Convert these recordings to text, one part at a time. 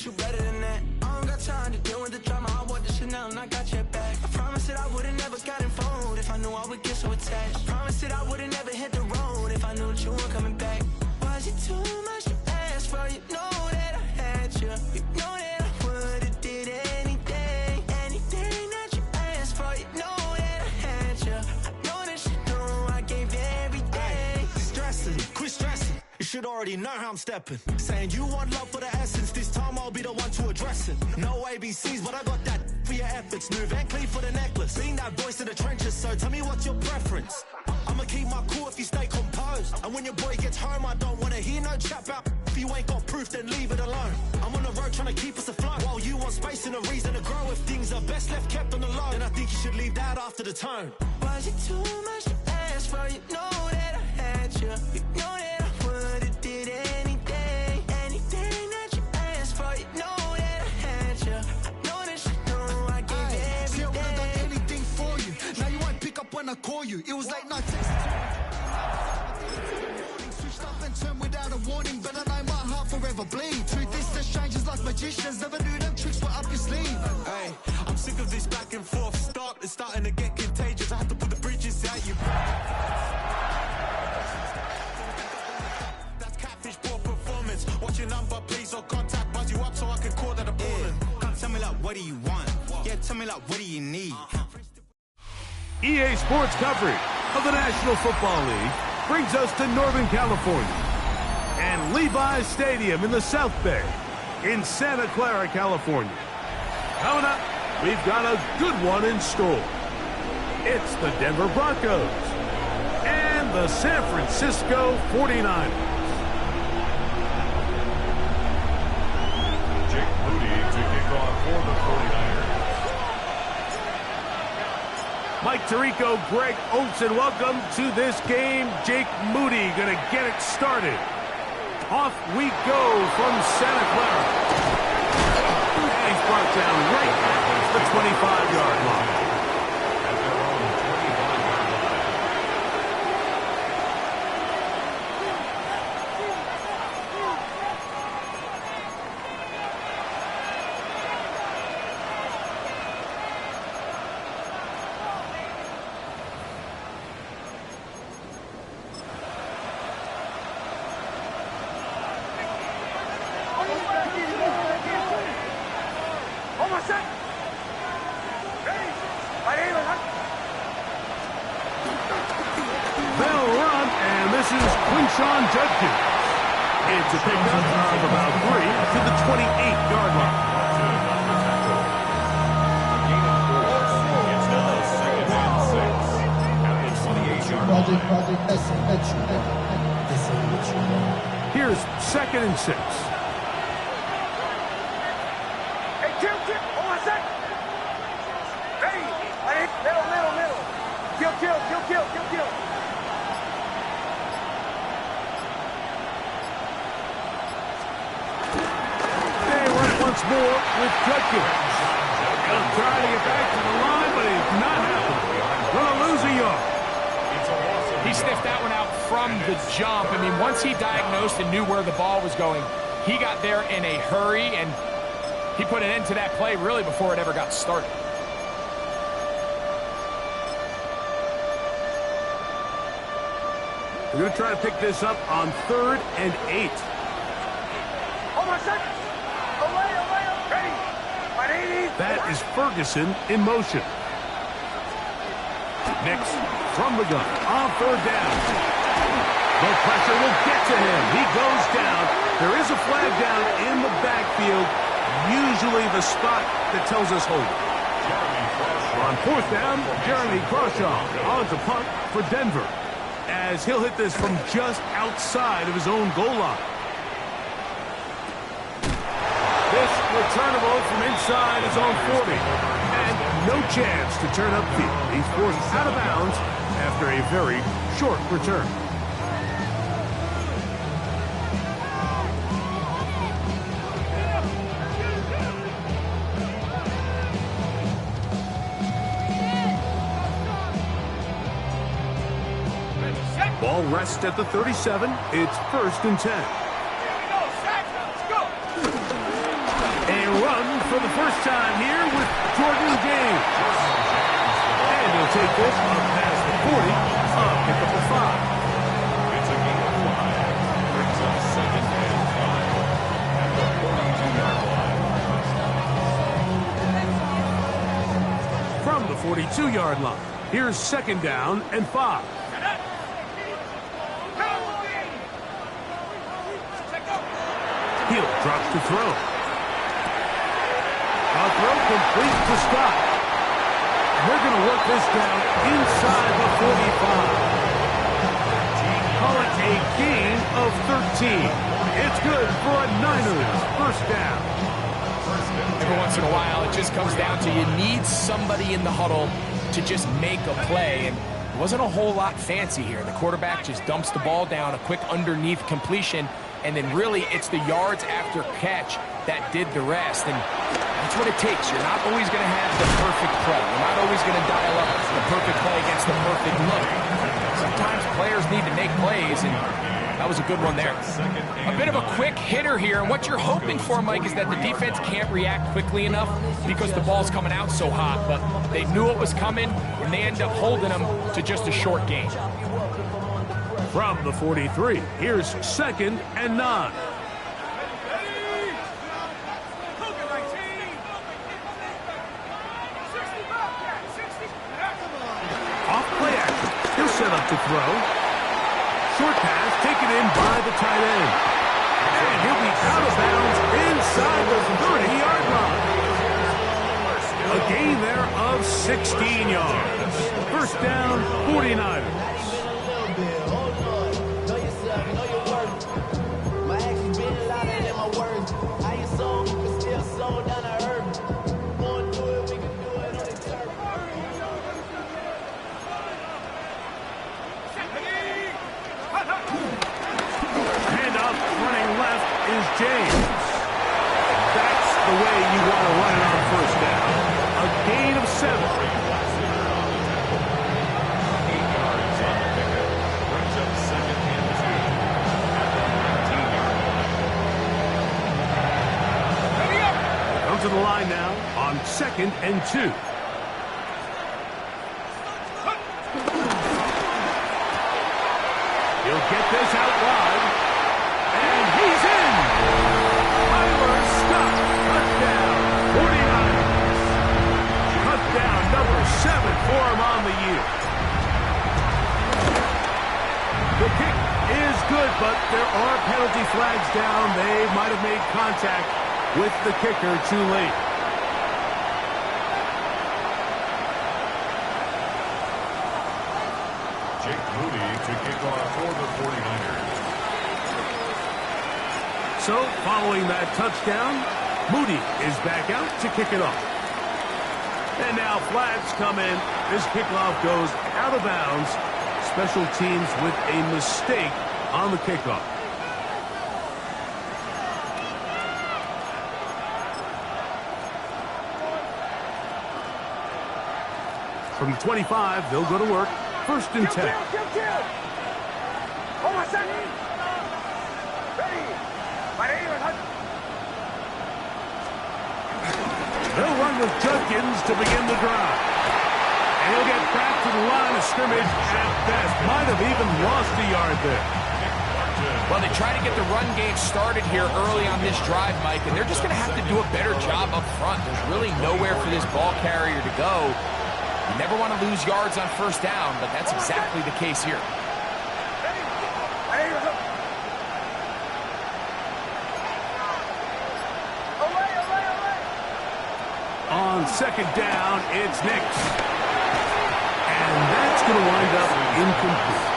you better than that. I don't got time to deal with the drama. I want the Chanel and I got your back. I promise that I would've never gotten phoned if I knew I would get so attached. I promise that I would've never hit the road if I knew that you weren't coming back. Was it too much to ask for? You know that I had you. You know that I would've did anything that you asked for. You know that I had you. I know that you know I gave everything. Ay, stressing, quit stressing. You should already know how I'm stepping. Saying you want love for the essence. This time I'll be the one to address it. No ABCs, but I got that for your efforts. New Van Cleef for the necklace. Being that voice in the trenches, so tell me what's your preference. I'ma keep my cool if you stay composed. And when your boy gets home, I don't wanna hear no chat about. If you ain't got proof, then leave it alone. I'm on the road trying to keep us afloat. While you want space and a reason to grow. If things are best left kept on the low, then I think you should leave that after the tone. Was it too much to ask for? You know that I had you. You know that I would've did anything that you asked for. You know that I had you. I know that you know I gave everything. See, I would've done anything for you. Now you won't pick up when I call you. It was late night text. Switched up and turned without a warning, but I know my heart forever bleed. Truth is that strangers like magicians never knew them tricks were up your sleeve. Hey, I'm sick of this back and forth start. It's starting to get contagious. I have to put the bridges out you. That's catfish, poor performance. Watch your number, please, or contact. Buzz you up so I can call that a ballin'. Come tell me like, what do you want? Yeah, tell me like, what do you need? EA Sports coverage of the National Football League brings us to Northern California and Levi's Stadium in the South Bay in Santa Clara, California. Coming up, we've got a good one in store. It's the Denver Broncos and the San Francisco 49ers. Jake Moody to kick off for the 49ers. Mike Tirico, Greg Olsen, welcome to this game. Jake Moody going to get it started. Off we go from Santa Clara. And he's brought down right at the 25-yard line. At their own 25-yard line. They'll run, and this is Quinshawn Judkins. It's a pickup of about 3 to the 28-yard line. Gain of 4. It's now 2nd and 6 at the 28-yard line. Here's 2nd and 6. Hey, kill, hold on a sec. Hey, middle. Kill. They run it once more with Judkins. He'll try to get back to the line, but it's not happening. Gonna lose a yard. He sniffed that one out from the jump. I mean, once he diagnosed and knew where the ball was going, he got there in a hurry, and he put an end to that play really before it ever got started. They're going to try to pick this up on 3rd and 8. Hold on a sec. Away. Ready. That is Ferguson in motion. Next, from the gun, on 3rd down. The pressure will get to him. He goes down. There is a flag down in the backfield, usually the spot that tells us hold. On 4th down, Jeremy Crawshaw on to punt for Denver, as he'll hit this from just outside of his own goal line. This returnable from inside his own 40. And no chance to turn upfield. He's forced out of bounds after a very short return. Ball rests at the 37. It's 1st and 10. for the first time here with Jordan James. And he'll take this up past the 40, pick up the 5. It's a gain of 5. Brings up 2nd and 5 at the 42-yard line. From the 42-yard line, here's 2nd down and 5. Hill drops to throw. A throw complete to Scott. They're going to work this down inside the 45. Call it a gain of 13. It's good for a Niners first down. Every once in a while, it just comes down to you need somebody in the huddle to just make a play. And it wasn't a whole lot fancy here. The quarterback just dumps the ball down, a quick underneath completion, and then really it's the yards after catch that did the rest. And that's what it takes. You're not always going to have the perfect play. You're not always going to dial up the perfect play against the perfect look. Sometimes players need to make plays, and that was a good one there. A bit of a quick hitter here, and what you're hoping for, Mike, is that the defense can't react quickly enough because the ball's coming out so hot, but they knew it was coming, and they end up holding them to just a short gain. From the 43, here's 2nd and 9. Off play action. He'll set up to throw. Short pass taken in by the tight end. And he'll be out of bounds inside the 30-yard line. A gain there of 16 yards. First down, 49ers. James. That's the way you want to run it on first down. A gain of 7. 8 yards on the pickup. Brings up 2nd and 2 at the 19-yard line. Come to the line now on 2nd and 2. He'll get this out wide. And he's in! Number 7 for him on the year. The kick is good, but there are penalty flags down. They might have made contact with the kicker too late. Jake Moody to kick off for the 49ers. So, following that touchdown, Moody is back out to kick it off. And now flags come in. This kickoff goes out of bounds. Special teams with a mistake on the kickoff. From the 25, they'll go to work. 1st and 10. Hold on a second. Ready. They'll run with Judkins to begin the drive. And he'll get back to the line of scrimmage at best. Might have even lost a yard there. Well, they try to get the run game started here early on this drive, Mike, and they're just going to have to do a better job up front. There's really nowhere for this ball carrier to go. You never want to lose yards on first down, but that's exactly the case here. On 2nd down, it's Nix. And that's going to wind up incomplete.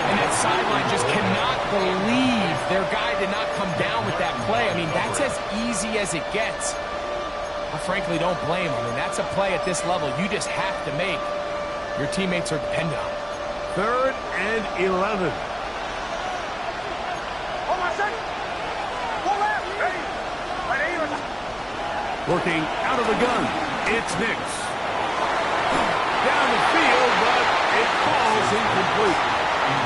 And that sideline just cannot believe their guy did not come down with that play. I mean, that's as easy as it gets. I frankly don't blame him. I mean, that's a play at this level you just have to make. Your teammates are dependent on it. 3rd and 11. Hold on a second. Pull out. Ready. Working out of the gun, it's Nix. Down the field, but it falls incomplete.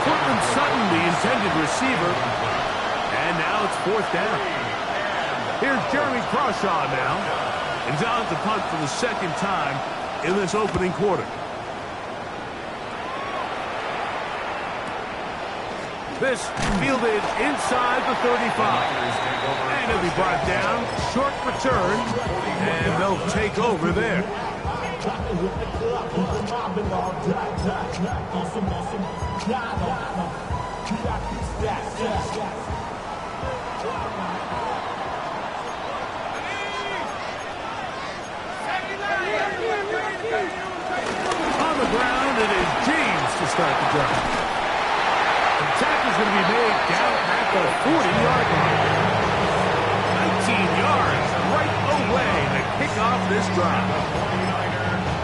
Cortland Sutton, the intended receiver. And now it's 4th down. Here's Jeremy Crawshaw now. And on to punt for the second time in this opening quarter. This fielded inside the 35. And it'll be brought down. Short return. And they'll take over there. On the ground, it is James to start the drive. The tackle is going to be made down at the 40-yard line. 19 yards right away to kick off this drive.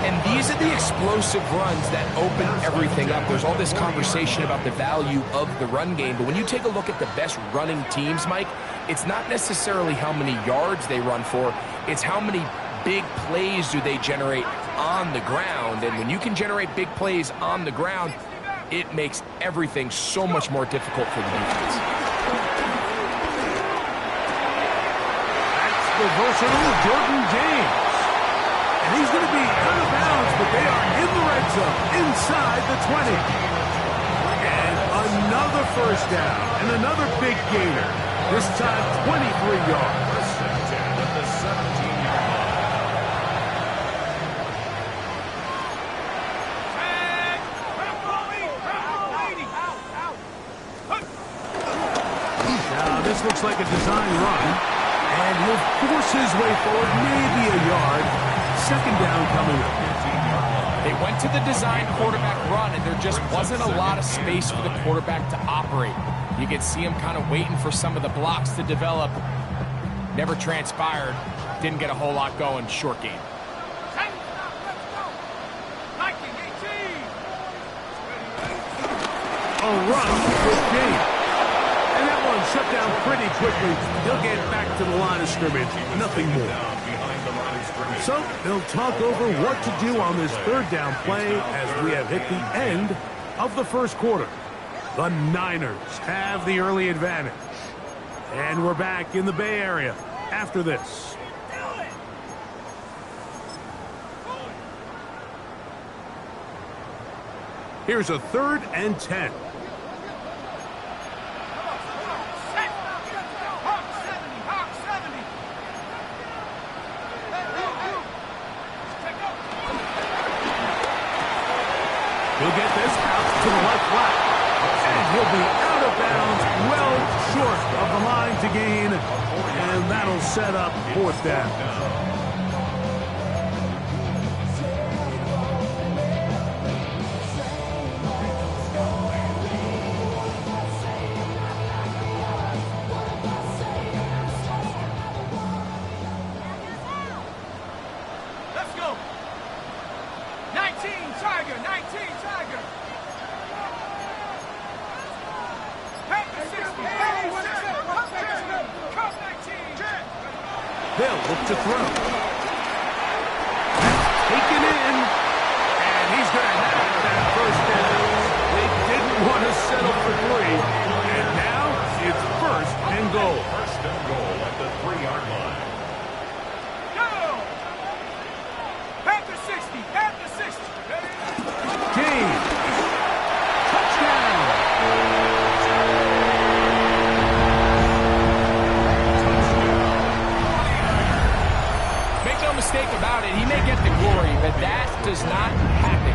And these are the explosive runs that open everything up. There's all this conversation about the value of the run game, but when you take a look at the best running teams, Mike, it's not necessarily how many yards they run for, it's how many big plays do they generate on the ground. And when you can generate big plays on the ground, it makes everything so much more difficult for the defense. That's the versatile Jordan James. And he's going to be out of bounds, but they are in the red zone, inside the 20. And another first down, and another big gainer. This time, 23 yards. At the 17-yard line. Now, this looks like a design run, and he'll force his way forward, maybe a yard. Second down coming up. They went to the design quarterback run, and there just wasn't a lot of space for the quarterback to operate. You could see him kind of waiting for some of the blocks to develop. Never transpired. Didn't get a whole lot going. Short game. A run with James. And that one shut down pretty quickly. He'll get back to the line of scrimmage. Nothing more. So they'll talk over what to do on this third down play as we have hit the end of the first quarter. The Niners have the early advantage. And we're back in the Bay Area after this. Here's a 3rd and 10. He'll get this out to the left flat. And he'll be out of bounds, well short of the line to gain. And that'll set up 4th down. They'll look to throw. Taken in. And he's going to have that first down. They didn't want to settle for 3. And now it's 1st and goal. 1st and goal at the 3-yard line. Go! Panther 60. Panther 60. James. Touchdown. Mistake about it, he may get the glory, but that does not happen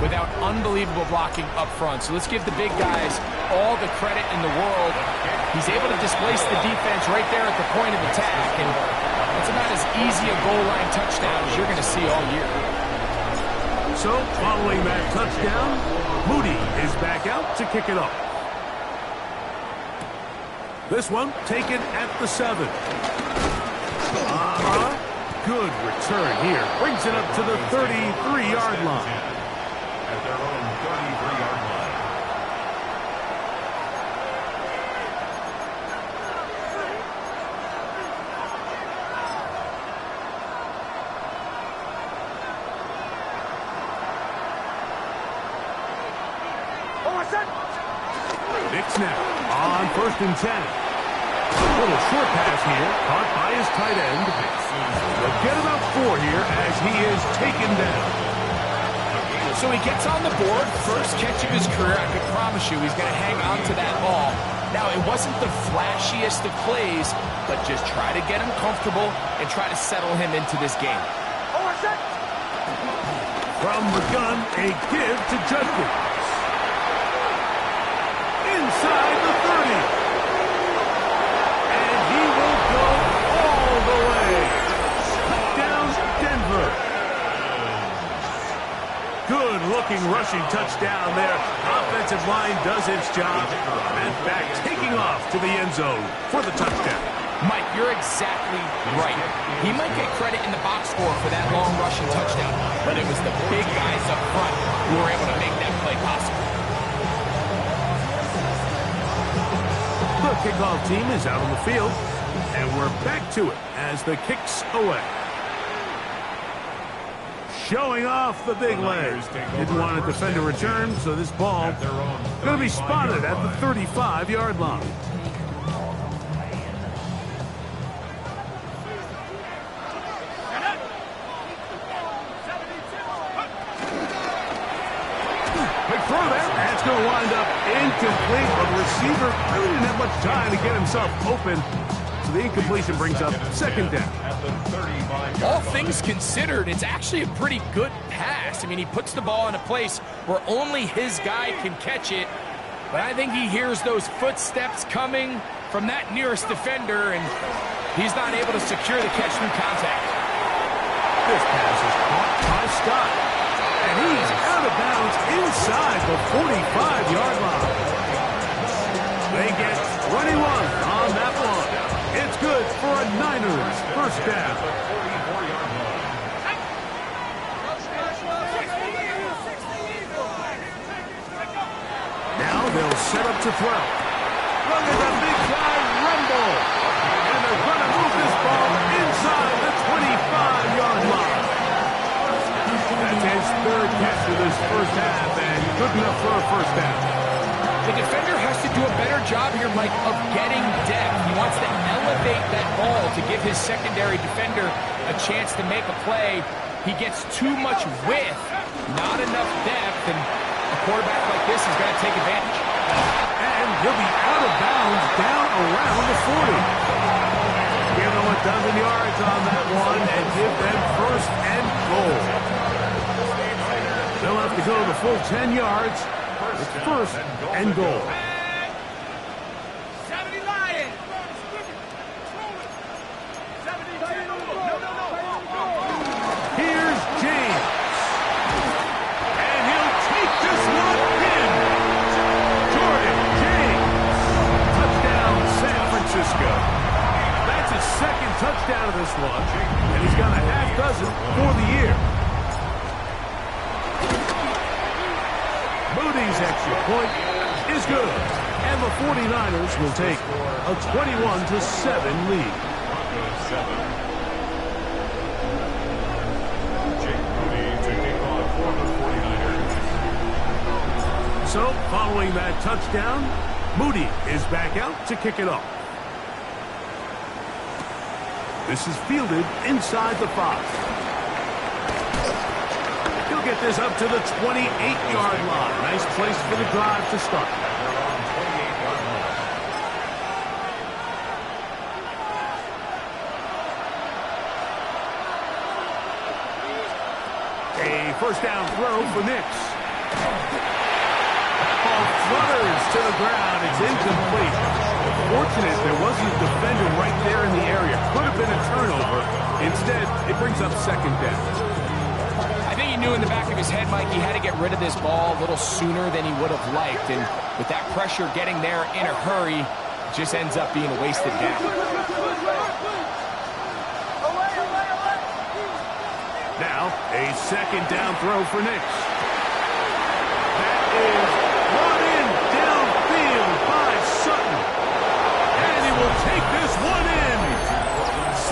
without unbelievable blocking up front. So let's give the big guys all the credit in the world. He's able to displace the defense right there at the point of attack, and that's about as easy a goal line touchdown as you're going to see all year. So following that touchdown, Moody is back out to kick it off. This one taken at the 7. Good return here. Brings it up to the 33-yard line. At their own 33-yard line. Nick snap on 1st and 10. Little short pass here, caught by his tight end. They'll get about 4 here as he is taken down. So he gets on the board, first catch of his career. I can promise you he's going to hang on to that ball. Now, it wasn't the flashiest of plays, but just try to get him comfortable and try to settle him into this game. From the gun, a give to Judkins. Inside the 30. And he will go all the way. Touchdown, Denver. Good-looking rushing touchdown there. Offensive line does its job. And back taking off to the end zone for the touchdown. Mike, you're exactly right. He might get credit in the box score for that long rushing touchdown, but it was the big guys up front who were able to make that play possible. The kickoff team is out on the field, and we're back to it as the kick's away. Showing off the big legs. Didn't want to defend a return, so this ball going to be spotted at the 35-yard line. Big throw there. That's going to wind up incomplete, but the receiver really didn't have much time to get himself open. So the incompletion brings up second down. All things considered, it's actually a pretty good pass. I mean, he puts the ball in a place where only his guy can catch it. But I think he hears those footsteps coming from that nearest defender, and he's not able to secure the catch through contact. This pass is caught by Scott. And he's out of bounds inside the 45-yard line. They get 21 on that one. It's good for a Niners first down. Now they'll set up to throw. Look at the big guy rumble. And they're going to move this ball inside the 25-yard line. That's his third catch of this first half, and good enough for a first down. The defender has to do a better job here, Mike, of getting depth. He wants to elevate that ball to give his secondary defender a chance to make a play. He gets too much width, not enough depth, and a quarterback like this is going to take advantage. And he'll be out of bounds down around the 40. Give them a dozen yards on that one and give them first and goal. They'll have to go the full 10 yards. It's first and goal. 70 Lions! 72! No. Here's James. And he'll take this one in. Jordan James. Touchdown, San Francisco. That's his second touchdown of this one. And he's got a half dozen for the year. Moody's extra point is good. And the 49ers will take a 21-7 lead. So, following that touchdown, Moody is back out to kick it off. This is fielded inside the 5. He'll get this up to the 28-yard line. Nice place for the drive to start. A first down throw for Nix. That ball flutters to the ground. It's incomplete. Fortunate there wasn't a defender right there in the area. Could have been a turnover. Instead, it brings up second down. I think he knew in the back of his head, Mike, he had to get rid of this ball a little sooner than he would have liked. And with that pressure getting there in a hurry, it just ends up being a wasted down. Now, a second down throw for Nix. That is brought in downfield by Sutton. And he will take this one in.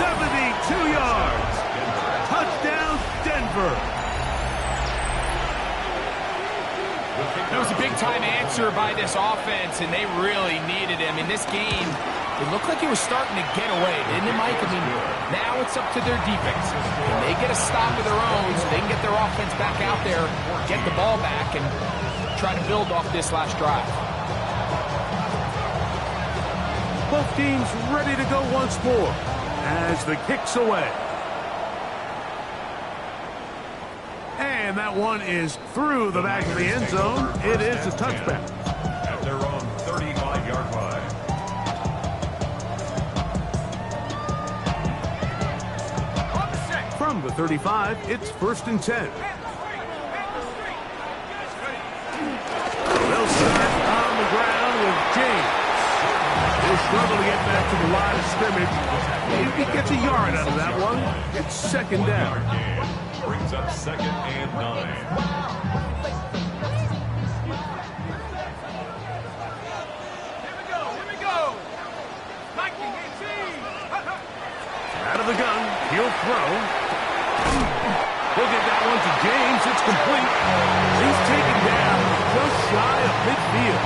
72 yards. Touchdown, Denver. It was a big-time answer by this offense, and they really needed him. In this game, It looked like he was starting to get away, didn't it, Mike? I mean, now it's up to their defense. Can they get a stop of their own so they can get their offense back out there, get the ball back, and try to build off this last drive? Both teams ready to go once more as the kick's away. And that one is through the back of the end zone. It is a touchback. At their own 35-yard line. From the 35, it's 1st and 10. They'll start on the ground with James. He'll struggle to get back to the line of scrimmage. If he gets a yard out of that one, it's 2nd down. Brings up 2nd and 9. Here we go. Mikey, Out of the gun, he'll throw. He'll get that one to James. It's complete. He's taken down just shy of midfield.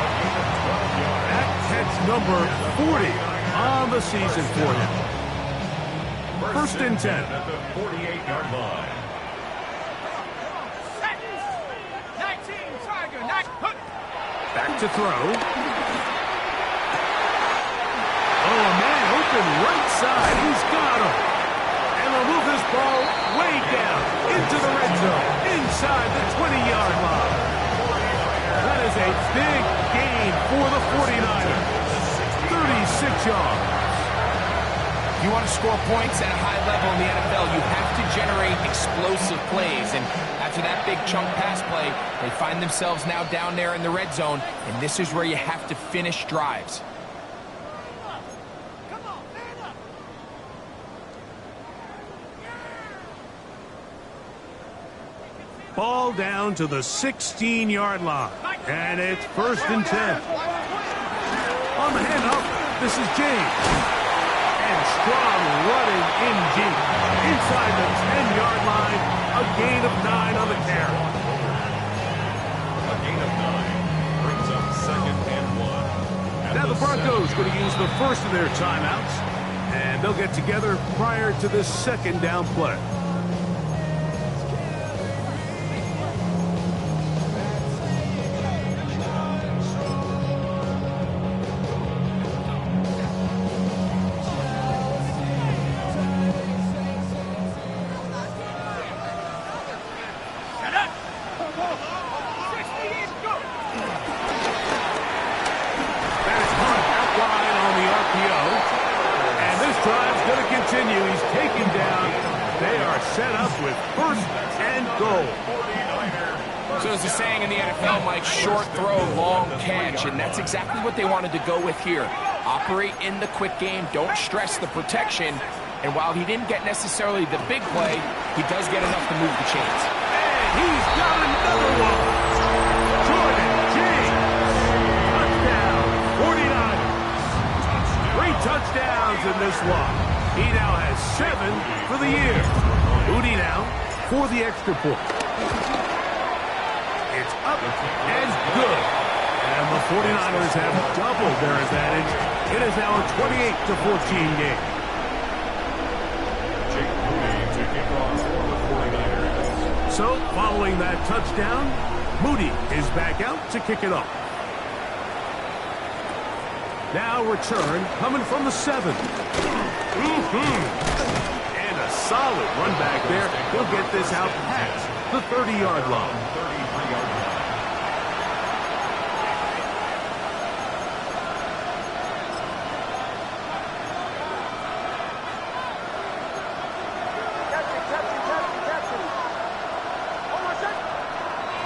That catch number 40 on the season for him. 1st and 10. At the 48-yard line. 19, Tiger, 9, hook. Back to throw. Oh, a man open right side. He's got him. And they'll move this ball way down into the red zone, inside the 20-yard line. That is a big gain for the 49ers. 36 yards. If you want to score points at a high level in the NFL, you have to generate explosive plays. And after that big chunk pass play, they find themselves now down there in the red zone, and this is where you have to finish drives. Ball down to the 16-yard line. And it's 1st and 10. On the handoff, this is James. And strong running in deep. Inside the 10-yard line, a gain of 9 on the carry. A gain of 9 brings up 2nd and 1. Now the Broncos going to use the first of their timeouts. And they'll get together prior to this 2nd down play. Set up with 1st and goal. So as the saying in the NFL, Mike, short throw, long catch, and that's exactly what they wanted to go with here. Operate in the quick game, don't stress the protection, and while he didn't get necessarily the big play, he does get enough to move the chains. And he's got another one. Jordan James. Touchdown, 49ers. 3 touchdowns in this one. He now has 7 for the year. Moody now for the extra point. It's up and good. And the 49ers have doubled their advantage. It is now a 28-14 game. Jake Moody to kick off for the 49ers. So, following that touchdown, Moody is back out to kick it off. Now return coming from the 7. And a solid run back there. He'll get this out past the 30-yard line. 33-yard line.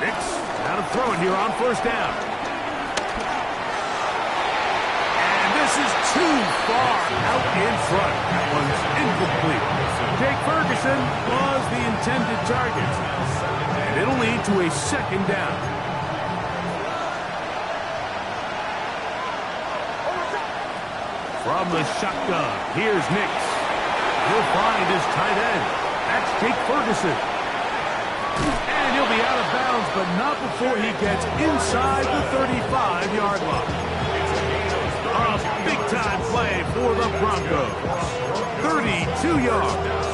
Nix out of throwing here on 1st down. This is too far out in front. That one's incomplete. Jake Ferguson was the intended target. And it'll lead to a 2nd down. From the shotgun, here's Nix. He'll find his tight end. That's Jake Ferguson. And he'll be out of bounds, but not before he gets inside the 35-yard line. A big big-time play for the Broncos. 32 yards.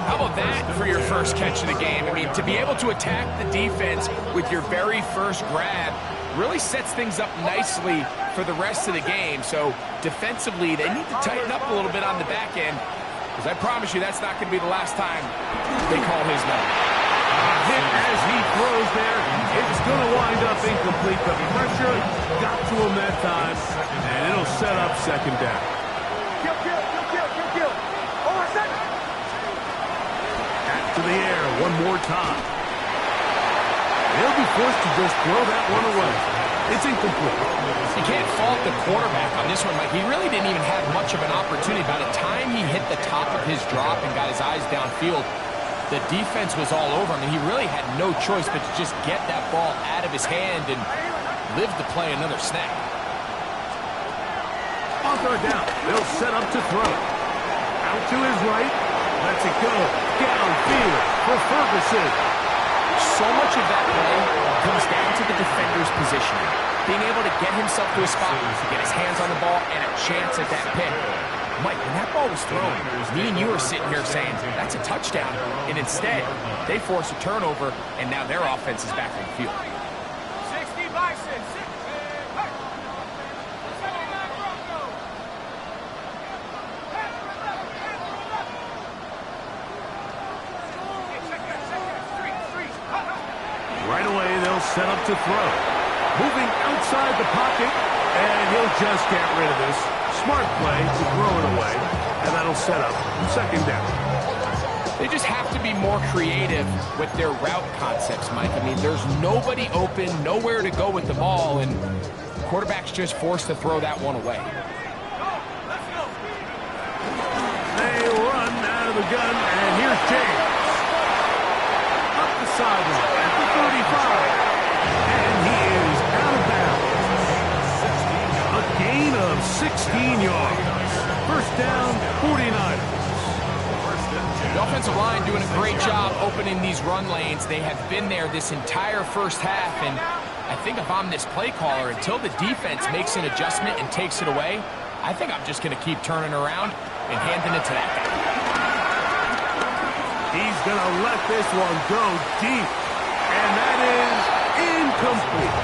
How about that for your first catch of the game? I mean, to be able to attack the defense with your very first grab really sets things up nicely for the rest of the game. So defensively, they need to tighten up a little bit on the back end, because I promise you that's not going to be the last time they call his number. Hit as he throws there. It's going to wind up incomplete. The pressure got to him that time, and it'll set up second down. Back to the air one more time. They'll be forced to just throw that one away. It's incomplete. You can't fault the quarterback on this one. Like, he really didn't even have much of an opportunity. By the time he hit the top of his drop and got his eyes downfield, the defense was all over him, and he really had no choice but to just get that ball out of his hand and live to play another snap. On third down, they'll set up to throw. Out to his right. Lets it go. Downfield for Ferguson. So much of that play comes down to the defender's positioning. Being able to get himself to a spot, to get his hands on the ball, and a chance at that pick. Mike, when that ball was thrown, me and you were sitting here saying, that's a touchdown. And instead, they force a turnover, and now their offense is back on the field. 60 Bison. Right away, they'll set up to throw. Moving outside the pocket, and he'll just get rid of this. Smart play to throw it away, and that'll set up second down. They just have to be more creative with their route concepts, Mike. I mean, there's nobody open, nowhere to go with the ball, and quarterback's just forced to throw that one away. They run out of the gun, and here's James. Up the sideline at the 35, and he is out of bounds. A gain of 16 yards. First down, 49ers. The offensive line doing a great job opening these run lanes. They have been there this entire first half, and I think if I'm this play caller, until the defense makes an adjustment and takes it away, I think I'm just going to keep turning around and handing it to that guy. He's going to let this one go deep, and that is incomplete.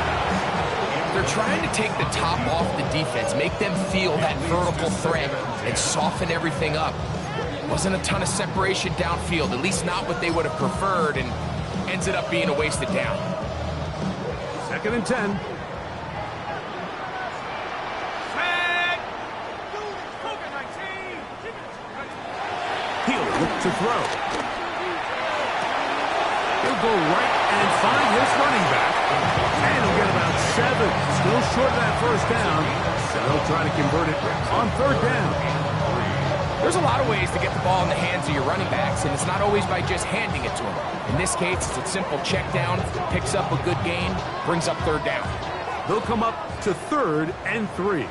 They're trying to take the top off the defense, make them feel that vertical threat, and soften everything up. Wasn't a ton of separation downfield, at least not what they would have preferred, and ends up being a wasted down. Second and 10. He'll look to throw. He'll go right and find his running back, and he'll get about 7. Still short of that first down, so they'll try to convert it on third down. There's a lot of ways to get the ball in the hands of your running backs, and it's not always by just handing it to them. In this case, it's a simple check down, picks up a good gain, brings up third down. They'll come up to 3rd and 3.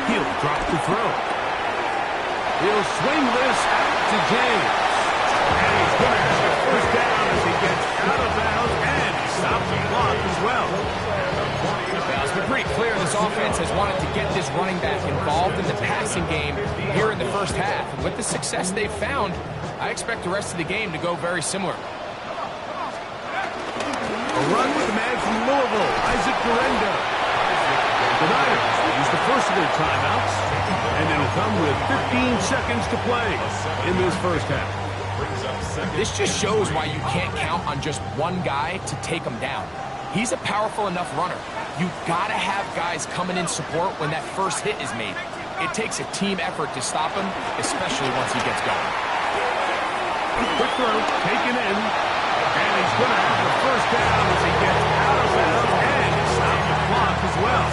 He'll drop to throw. He'll swing this out to James. And he's going to have the first down as he gets out of bounds, and he stops the clock as well. Well, it's been pretty clear this offense has wanted to get this running back involved in the passing game here in the first half. And with the success they've found, I expect the rest of the game to go very similar. A run with the man from Louisville, Isaac Garenda. The Niners will use the first of their timeouts, and it'll come with 15 seconds to play in this first half. This just shows why you can't count on just one guy to take him down. He's a powerful enough runner. You've got to have guys coming in support when that first hit is made. It takes a team effort to stop him, especially once he gets going. Quick throw, taken in, and he's going to have the first down as he gets out of bounds and stop the clock as well.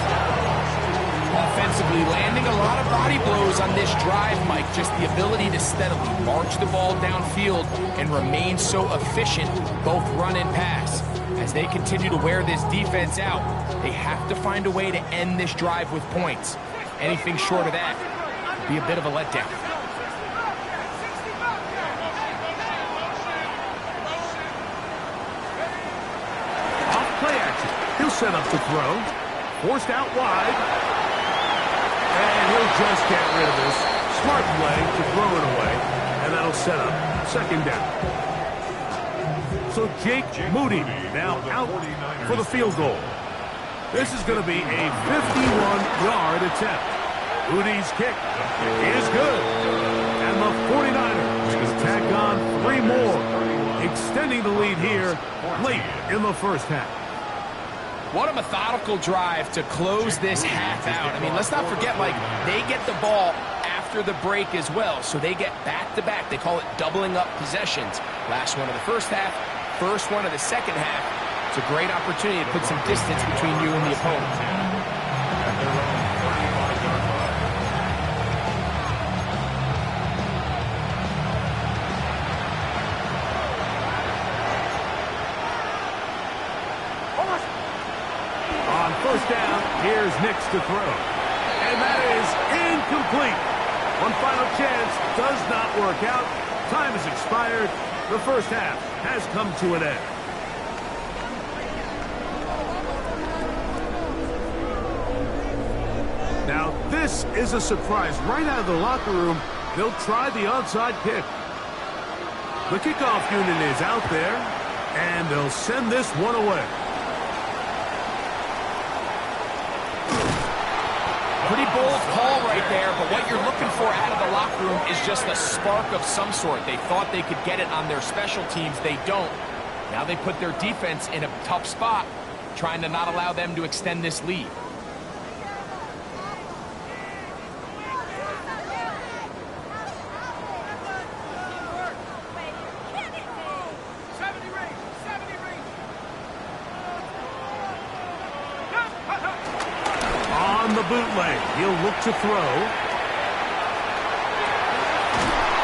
Offensively, landing a lot of body blows on this drive, Mike. Just the ability to steadily march the ball downfield and remain so efficient, both run and pass. As they continue to wear this defense out, they have to find a way to end this drive with points. Anything short of that would be a bit of a letdown. set up to throw. Forced out wide. And he'll just get rid of this. Smart play to throw it away. And that'll set up second down. So Jake Moody now out for the field goal. This is going to be a 51-yard attempt. Moody's kick is good. And the 49ers tack on 3 more, extending the lead here late in the first half. What a methodical drive to close this half out. I mean, let's not forget, Mike, they get the ball after the break as well, so they get back-to-back. They call it doubling up possessions. Last one of the first half, first one of the second half. It's a great opportunity to put some distance between you and the opponent. First down, here's Nix to throw. And that is incomplete. One final chance does not work out. Time has expired. The first half has come to an end. Now, this is a surprise. Right out of the locker room, they'll try the onside kick. The kickoff unit is out there, and they'll send this one away. Pretty bold call right there, but what you're looking for out of the locker room is just a spark of some sort. They thought they could get it on their special teams. They don't. Now they put their defense in a tough spot, trying to not allow them to extend this lead. Bootleg. He'll look to throw.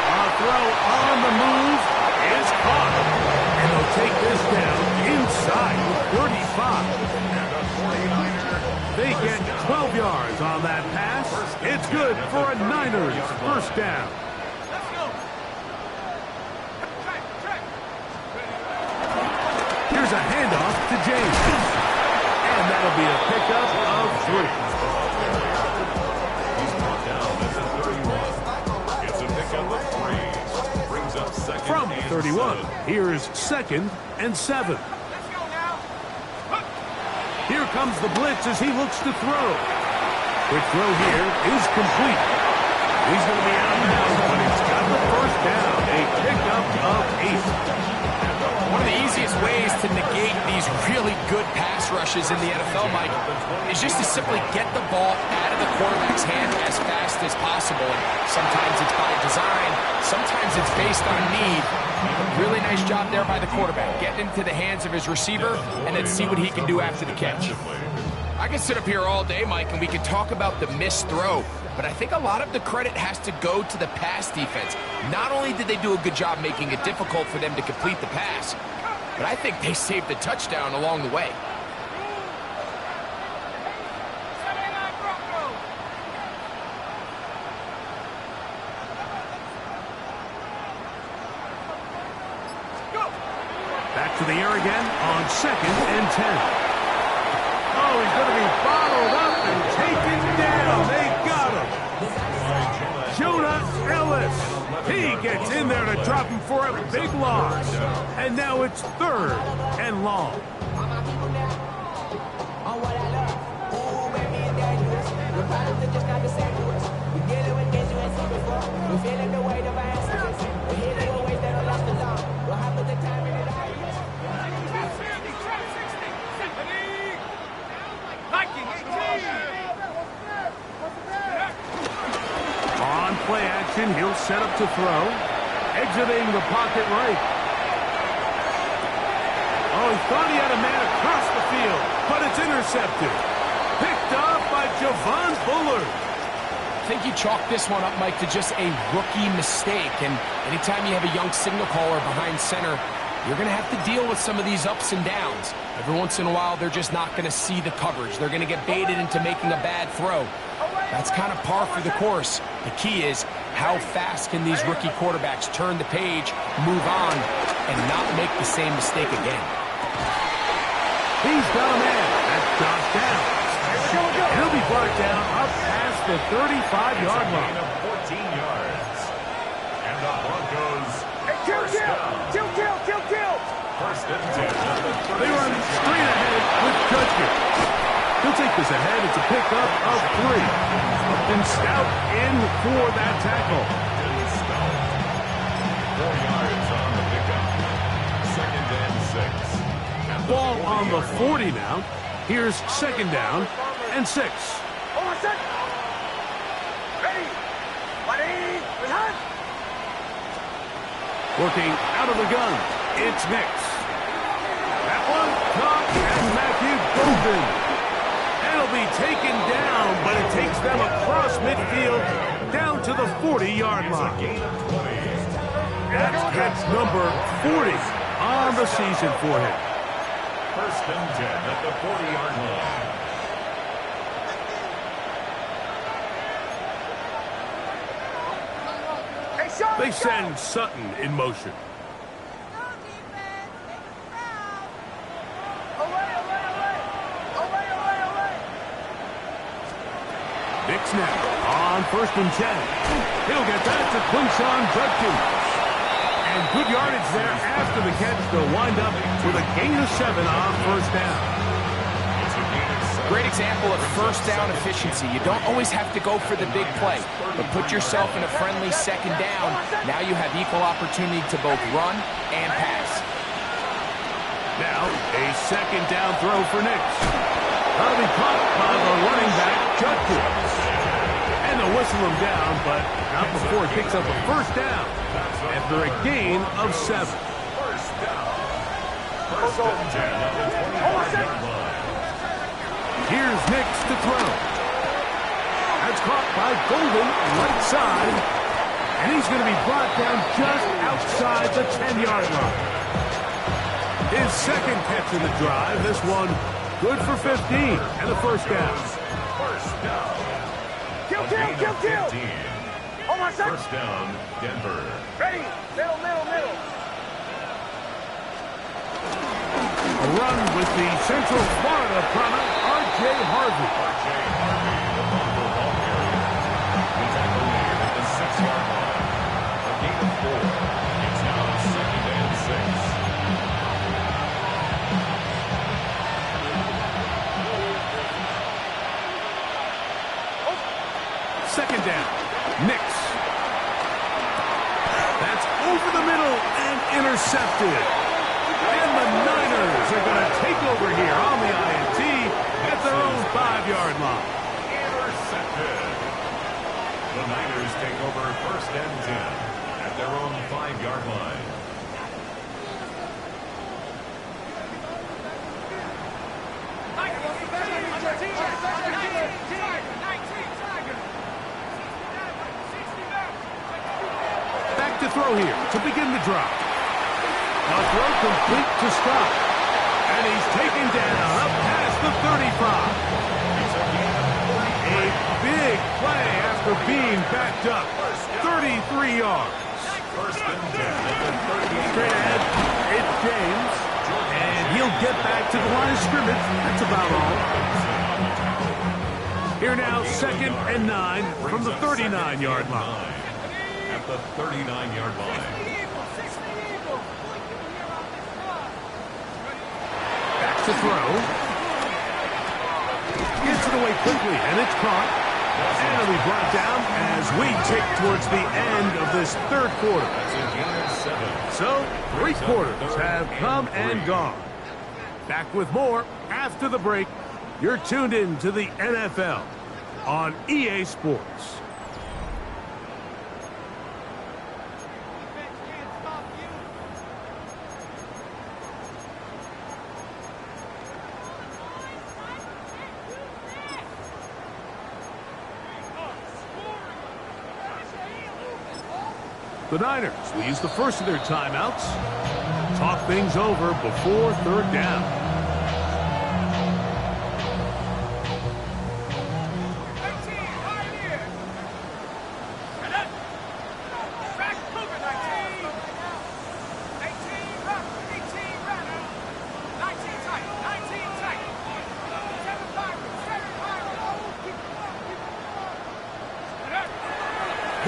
A throw on the move is caught. And they'll take this down inside the 35. They get 12 yards on that pass. It's good for a Niners first down. Here's a handoff to James. And that'll be a pickup of 3. From 31, here's 2nd and 7. Here comes the blitz as he looks to throw. Quick throw here is complete. He's going to be out now, but he's got the first down. A pickup of 8. One of the easiest ways to negate these really good pass rushes in the NFL, Mike, is just to simply get the ball out of the quarterback's hand as fast as possible. And sometimes it's by design, sometimes it's based on need. Really nice job there by the quarterback, getting into the hands of his receiver, and then see what he can do after the catch. I can sit up here all day, Mike, and we can talk about the missed throw, but I think a lot of the credit has to go to the pass defense. Not only did they do a good job making it difficult for them to complete the pass, but I think they saved the touchdown along the way. Back to the air again on 2nd and 10. Oh, he's going to be bottled up and taken down. They got him. Jonah Ellis. He gets in there to drop him for a big loss. And now it's 3rd and long. On play action, he'll set up to throw. Exiting the pocket right. Oh, he thought he had a man across the field, but it's intercepted. Picked up by Javon Bullard. I think you chalk this one up, Mike, to just a rookie mistake. And anytime you have a young signal caller behind center, you're going to have to deal with some of these ups and downs. Every once in a while, they're just not going to see the coverage. They're going to get baited into making a bad throw. That's kind of par for the course. The key is how fast can these rookie quarterbacks turn the page, move on, and not make the same mistake again. He's got a man at Josh down. And he'll be brought down up past the 35-yard Gain line. of 14 yards. And the Broncos Kill! first and 10 at the 36. They run straight ahead with Judkins. He'll take this ahead. It's a pickup of 3. Upton Stout in for that tackle. 4 yards on the pickup. Second and 6. At the Ball on the 40. 40 now. Here's second down and 6. Working out of the gun. It's Nix. That one caught and Matthew Golden. And it'll be taken down, but it takes them across midfield down to the 40-yard line. Gain of 20. That's catch number 40 on the season for him. First and 10 at the 40-yard line. They send Sutton in motion. Nix now on first and 10. He'll get that to Quinshon Judkins. And good yardage there after the catch to wind up with a gain of 7 on first down. Great example of first down efficiency. You don't always have to go for the big play, but put yourself in a friendly second down. Now you have equal opportunity to both run and pass. Now a second down throw for Nix. That'll be caught by the running back, Judkins. And they'll whistle him down, but not before he picks up a first down after a gain of 7. First down. First and 10 at the 20-yard line. Here's Nix to throw. That's caught by Golden, right side. And he's going to be brought down just outside the 10-yard line. His second catch of the drive. This one good for 15 and a first down. First down. Kill! First down, Denver. Ready! Middle! A run with the Central Florida product, R.J. Harvey. R.J. Harvey, the Bronco ball carrier. The tackle made at the 6-yard line. A gain of 4. It's now second and 6. Second down, Nix. That's over the middle and intercepted. And the Niners are going to take over here on the INT at their own 5-yard line. Intercepted. The Niners take over first and 10 at their own 5-yard line. Back to throw here to begin the drive. A throw complete to stop. And he's taken down up past the 35. A big play after being backed up. 33 yards. First and 10 at the 38. Straight ahead, it's James. And he'll get back to the line of scrimmage. That's about all. Here now, second and 9 from the 39-yard line. At the 39-yard line. Back to throw. Gets it away quickly, and it's caught. And it'll be brought down as we tick towards the end of this third quarter. That's a gain of 7. So, 3 quarters have come and gone. Back with more after the break. You're tuned in to the NFL on EA Sports. The Niners will use the first of their timeouts. Talk things over before third down.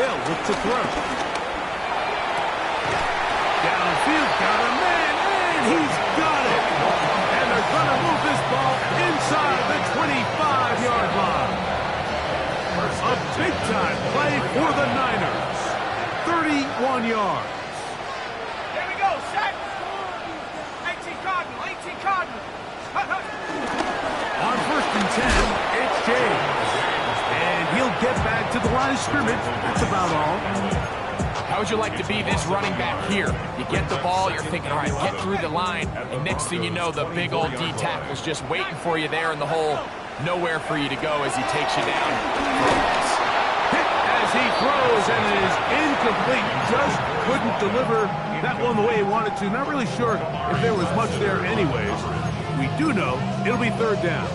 They'll look to throw. Downfield, got a man, and he's got it. And they're going to move this ball inside the 25-yard line. A big-time play for the Niners. 31 yards. Here we go, set. 18 Cardinal, 18 Cardinal. On 1st and 10, it's James. And he'll get back to the line of scrimmage. That's about all. How would you like to be this running back here? You get the ball, you're thinking, all right, get through the line, and next thing you know, the big old D tackle's just waiting for you there in the hole. Nowhere for you to go as he takes you down. Hit as he throws, and it is incomplete. Just couldn't deliver that one the way he wanted to. Not really sure if there was much there anyways. We do know it'll be 3rd down.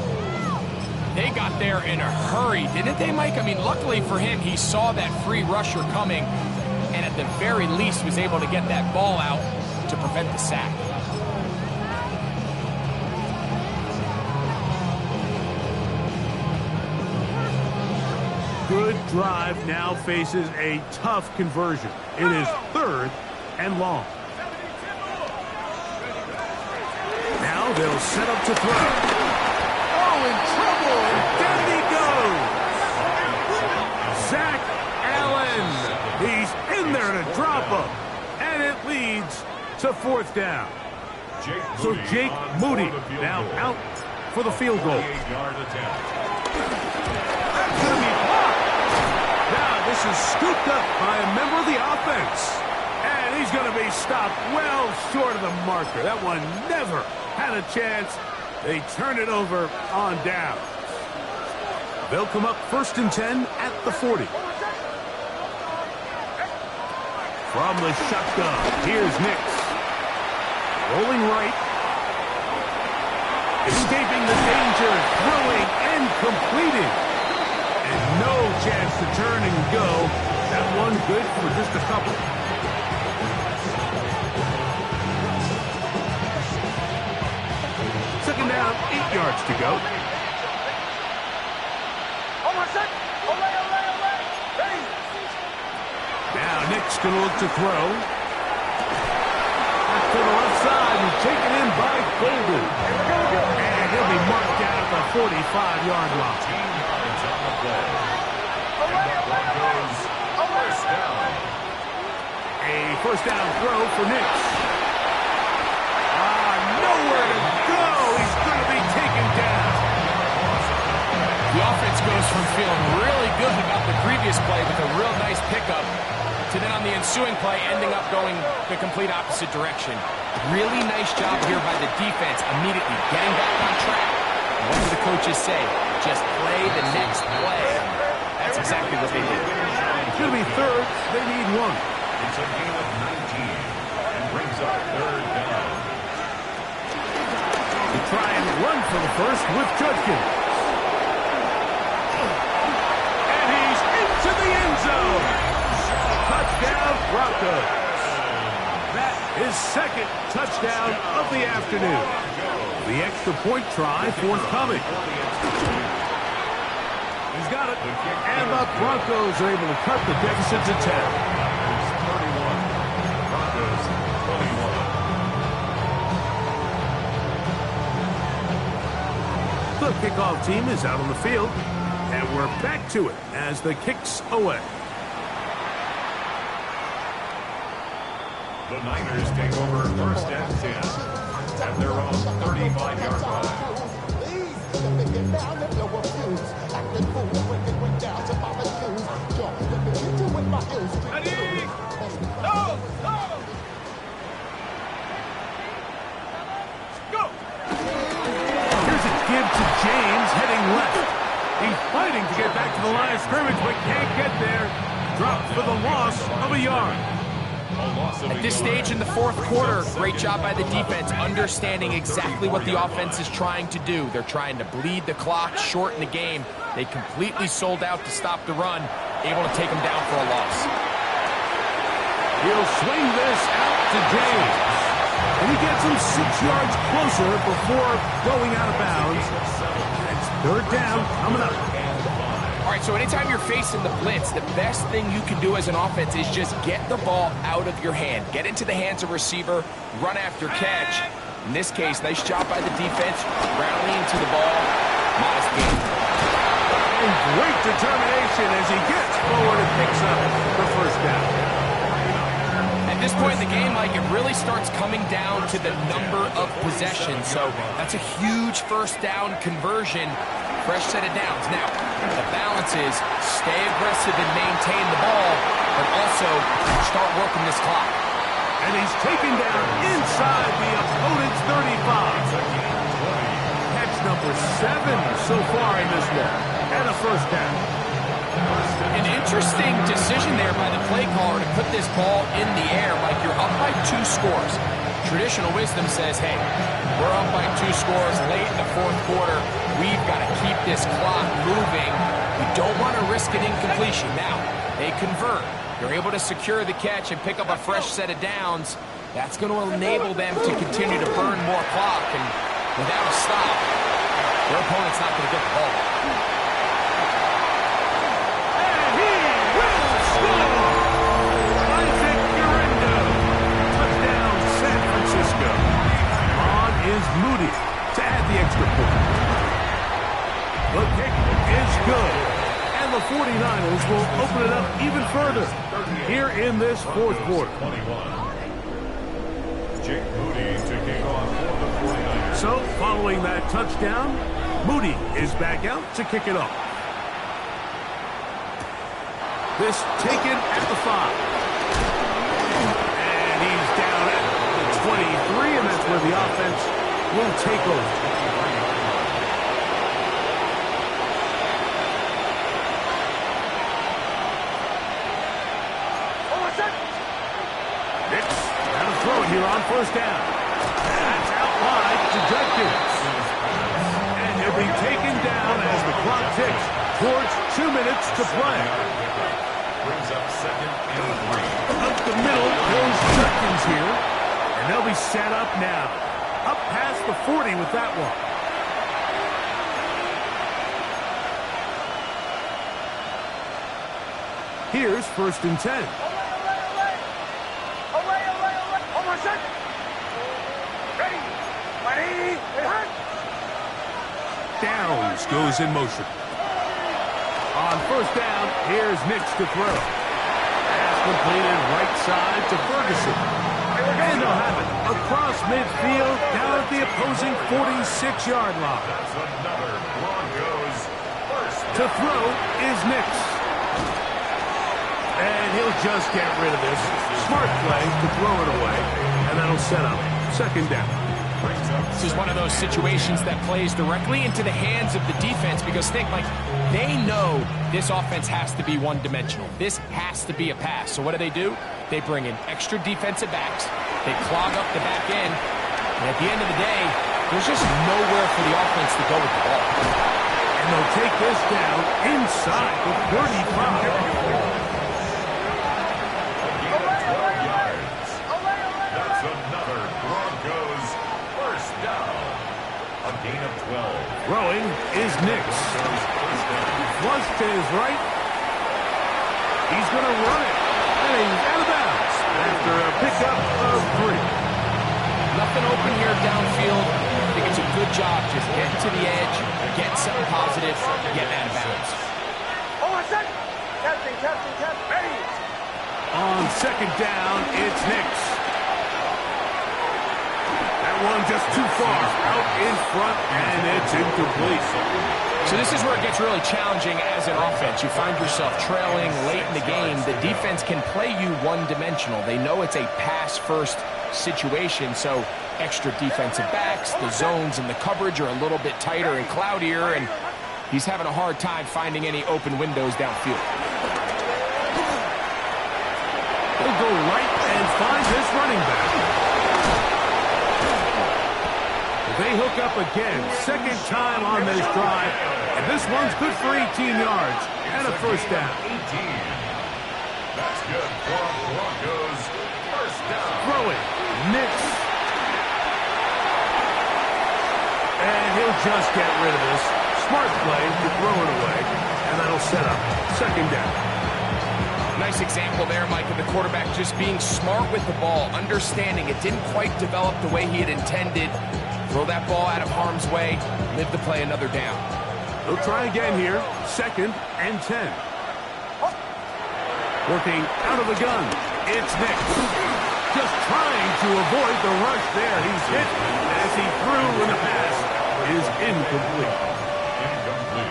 They got there in a hurry, didn't they, Mike? I mean, luckily for him, he saw that free rusher coming, and at the very least was able to get that ball out to prevent the sack. Good drive now faces a tough conversion. It is 3rd and long. Now they'll set up to throw. Oh, in trouble, and down he goes. Zach Allen. He's in there to drop him, and it leads to 4th down. So Jake Moody now out for the field goal. That's going to be blocked. Now this is scooped up by a member of the offense, and he's going to be stopped well short of the marker. That one never had a chance. They turn it over on down. They'll come up 1st and 10 at the 40. From the shotgun, here's Nix. Rolling right. Escaping the danger, throwing and completing. And no chance to turn and go. That one good for just a couple. Second down, 8 yards to go. Now Nick's going to look to throw. Back to the left side and taken in by Golden. And he'll be marked down at the 45-yard line. A 1st down throw for Nick. Nowhere to go. He's going to be taken down. The offense goes from feeling really good about the previous play with a real nice pickup to then on the ensuing play ending up going the complete opposite direction. Really nice job here by the defense immediately getting back on track. And what do the coaches say? Just play the next play. That's exactly what they did. It's going to be 3rd. They need 1. It's a gain of 19 and brings up 3rd down. To try and run for the first with Judkins. And he's into the end zone. Touchdown, Broncos. That is 2nd touchdown of the afternoon. The extra point try forthcoming. He's got it. And the Broncos are able to cut the deficit to 10. The kickoff team is out on the field, and we're back to it as the kick's away. The Niners take over 1st and 10 at their own 35-yard line. James heading left. He's fighting to get back to the line of scrimmage, but can't get there. Dropped for the loss of a yard. At this stage in the 4th quarter, great job by the defense, understanding exactly what the offense is trying to do. They're trying to bleed the clock, shorten the game. They completely sold out to stop the run, able to take them down for a loss. He'll swing this out to James. And he gets him 6 yards closer before going out of bounds. It's 3rd down coming up. All right, so anytime you're facing the blitz, the best thing you can do as an offense is just get the ball out of your hand. Get into the hands of receiver, run after catch. In this case, nice job by the defense, rallying to the ball. Modest gain. And great determination as he gets forward and picks up the first down. At this point in the game, Mike, it really starts coming down to the number of possessions. So that's a huge first down conversion. Fresh set of downs. Now, the balance is stay aggressive and maintain the ball, but also start working this clock. And he's taken down inside the opponent's 35. Catch number 7 so far in this one. And a first down. An interesting decision there by the play caller to put this ball in the air. Like, you're up by 2 scores. Traditional wisdom says, hey, we're up by 2 scores late in the fourth quarter. We've got to keep this clock moving. We don't want to risk an incompletion. Now, they convert. They're able to secure the catch and pick up a fresh set of downs. That's going to enable them to continue to burn more clock. And without a stop, their opponent's not going to get the ball back. Is Moody to add the extra point. The kick is good. And the 49ers will open it up even further here in this fourth quarter. Jake Moody to kick off for the 49ers. So, following that touchdown, Moody is back out to kick it off. This taken at the 5. And he's down at the 23, and that's where the offense will take over. Nix out of throw here on first down. That's out wide to Judkins. And he'll be taken down as the clock ticks towards 2 minutes to play. Brings up 2nd and 3. Up the middle goes Judkins here. And they'll be set up now. Up past the 40 with that one. Here's 1st and 10. Hold on a second. Ready. Downs goes in motion. On first down, here's Nix to throw. Pass completed right side to Ferguson. And they'll have it across midfield down at the opposing 46-yard line. That's another Broncos first. To throw is Nix. And he'll just get rid of this. Smart play to throw it away. And that'll set up 2nd down. This is one of those situations that plays directly into the hands of the defense because think, like, they know this offense has to be one-dimensional. This has to be a pass. So what do? They bring in extra defensive backs. They clog up the back end. And at the end of the day, there's just nowhere for the offense to go with the ball. And they'll take this down inside the 35. That's another Broncos first down. A gain of 12. Throwing is Nix. Flush to his right. He's going to run it. And he's out of bounds after a pickup of 3. Nothing open here downfield. I think it's a good job just getting to the edge, get something positive, get out of bounds. Hold on a second. Captain. Ready. On 2nd down, it's Nix. That one just too far out in front, and it's incomplete. So this is where it gets really challenging as an offense. You find yourself trailing late in the game. The defense can play you one-dimensional. They know it's a pass-first situation, so extra defensive backs, the zones and the coverage are a little bit tighter and cloudier, and he's having a hard time finding any open windows downfield. He'll go right and find his running back. They hook up again, 2nd time on this drive, and this one's good for 18 yards and a first down. 18. That's good for Broncos first down. Throwing, Nix. And he'll just get rid of this. Smart play to throw it away. And that'll set up second down. Nice example there, Mike, of the quarterback just being smart with the ball, understanding it didn't quite develop the way he had intended. Throw that ball out of harm's way, live to play another down. They'll try again here, 2nd and 10. Working out of the gun, it's Nick. Just trying to avoid the rush there. He's hit as he threw, and the pass is incomplete.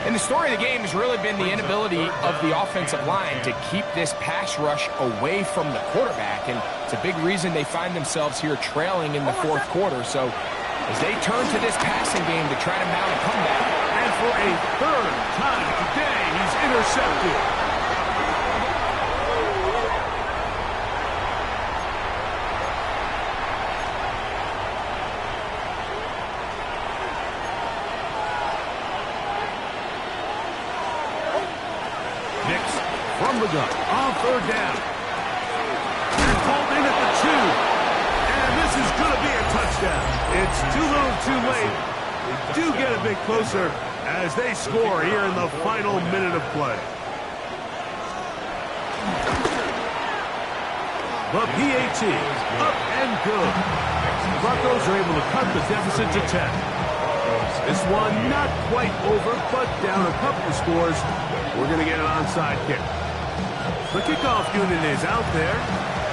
And the story of the game has really been the inability of the offensive line to keep this pass rush away from the quarterback. And it's a big reason they find themselves here trailing in the 4th quarter. So as they turn to this passing game to try to mount a comeback. And for a 3rd time today, he's intercepted. From the gun, on 3rd down. And pulled in at the 2. And this is going to be a touchdown. It's too little too late. They do get a bit closer as they score here in the final minute of play. The PAT, up and good. The Broncos are able to cut the deficit to 10. This one not quite over, but down a couple of scores. We're going to get an onside kick. The kickoff unit is out there,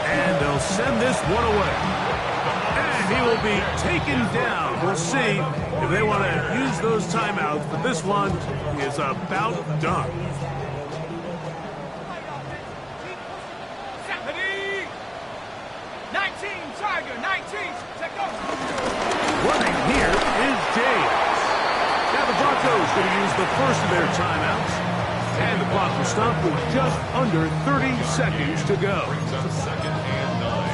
and they'll send this one away. And he will be taken down. We'll see if they want to use those timeouts, but this one is about done. 19, Tiger, 19, take over. Running here is James. Now the Broncos going to use the first of their timeouts. And the clock will stop with just under 30 seconds to go. Brings up 2nd and 9.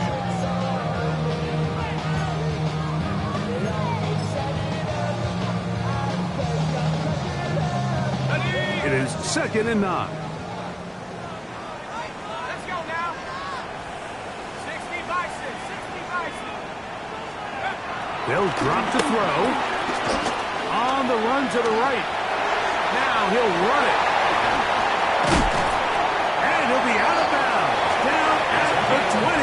It is 2nd and 9. Let's go now. 60 Bison, 60 Bison. They'll drop to throw. On the run to the right. Now he'll run it. He'll be out of bounds, down at the 20.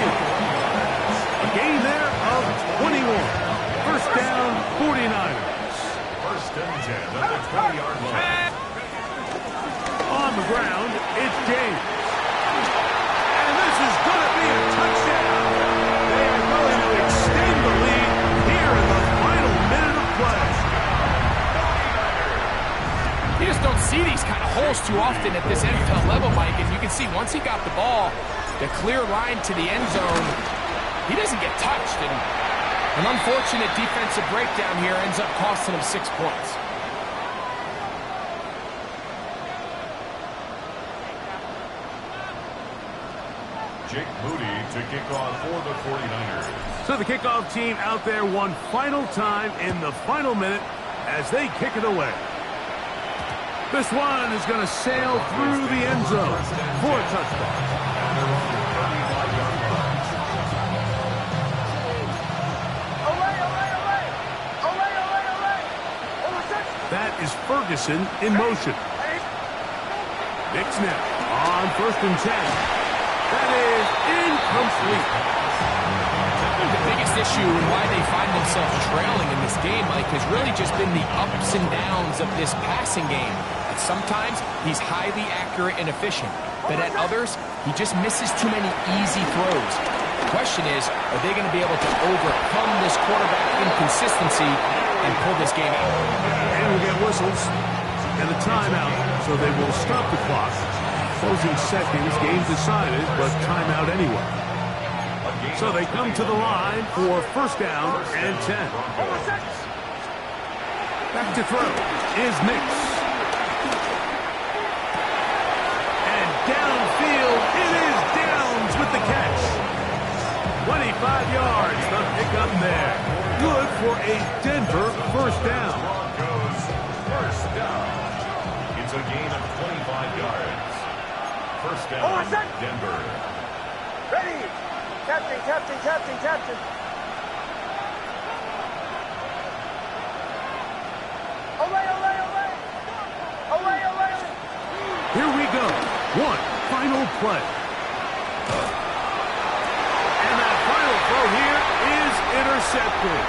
A gain there of 21. First down, 49ers. 1st and 10 at the 20-yard line. On the ground, it's James. And this is going to be a touchdown. They are going to extend the lead here in the final minute of play. You just don't see these kind of holes too often at this NFL level, Mike. And you can see once he got the ball, the clear line to the end zone, he doesn't get touched. And an unfortunate defensive breakdown here ends up costing him 6 points. Jake Moody to kick off for the 49ers. So the kickoff team out there one final time in the final minute as they kick it away. This one is going to sail through the end zone for a touchdown. That is Ferguson in motion. Nick snap on 1st and 10. That is incomplete. The biggest issue and why they find themselves trailing in this game, Mike, has really just been the ups and downs of this passing game. Sometimes he's highly accurate and efficient, but at others, he just misses too many easy throws. The question is, are they going to be able to overcome this quarterback inconsistency and pull this game out? And we'll get whistles and a timeout, so they will stop the clock. Closing seconds, game decided, but timeout anyway. So they come to the line for 1st down and 10. Back to throw is Nix. And downfield, it is Downs with the catch. 25 yards, the pickup there. Good for a Denver 1st down. Broncos 1st down. It's a gain of 25 yards. 1st down, Denver. Ready. Captain, captain, captain, captain. Away, away, away. Away, away, away. play. And that final throw here is intercepted.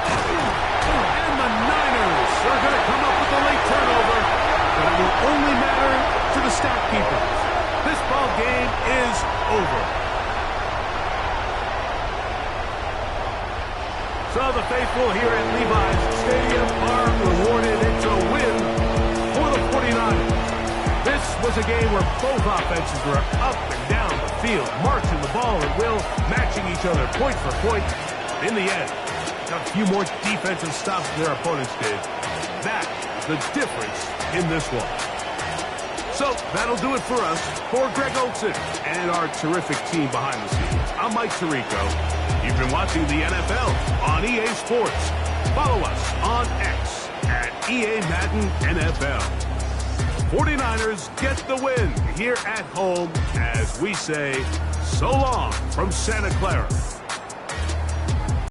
And the Niners are going to come up with a late turnover, but it will only matter to the stat keepers. This ball game is over. So the faithful here at Levi's Stadium are rewarded. It's a win for the 49ers. This was a game where both offenses were up and down the field, marching the ball at will, matching each other point for point. In the end, got a few more defensive stops than their opponents did. That is the difference in this one. So that'll do it for us. For Greg Olson and our terrific team behind the scenes, I'm Mike Tirico. You've been watching the NFL on EA Sports. Follow us on X at EA Madden NFL. 49ers get the win here at home as we say so long from Santa Clara.